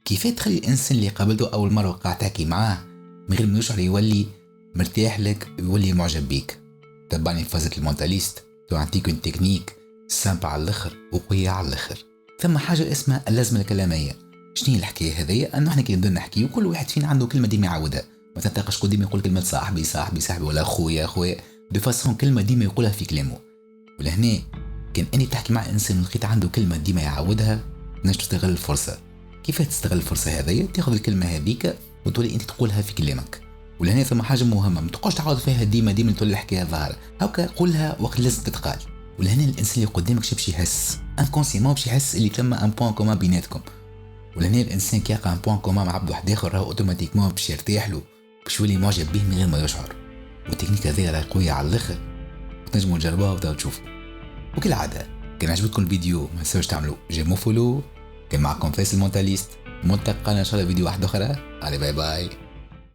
كيف تخلي الانسان اللي قابلته اول مره وقع تحكي معاه من غير ما يشعر يولي مرتاح لك، يولي معجب بيك؟ تبعني في فازة المونتاليست، تعطيك اون تكنيك سامبل على الاخر وقوية على الاخر. ثم حاجة اسمها اللازمة الكلامية. شنو الحكاية هذيا؟ انه احنا كي نبدا نحكي وكل واحد فينا عنده كلمة ديما يعاودها. مثلا تلقى شكون ديما يقول كلمة صاحبي صاحبي صاحبي، ولا خويا خويا، دو فاسون كلمة ديما يقولها في كلامه. ولهنا كان اني تحكي مع انسان لقيت عنده كلمة ديما يعاودها، نجم تستغل الفرصة. كيف تستغل الفرصة هذيا؟ تاخذ الكلمة هذيك وتولي انت تقولها في كلامك. ولهنا ثم حاجة مهمة، ما تبقاش تعاود فيها ديما تولي الحكاية ظاهرة، هاكا قولها وقت لازم تتقال. ولهنا الانسان اللي قدامك باش يحس انكونسيمون، باش يحس اللي ثم ان بوين كومان بيناتكم. ولهنا الانسان كي يلقى ان بوين كومان مع عبد واحد اخر راهو اوتوماتيكمون باش يرتاح له، باش يولي معجب به من غير ما يشعر. والتكنيك هذه راهي قوية على الاخر، تنجموا تجربوها وتشوفوا. وكالعادة كان عجبتكم الفيديو ما تنساوش تعملوا جيم فولو. كان معكم فيصل المونتاليست، ملتقانا ان شاء الله فيديو واحد اخرى. علي باي باي.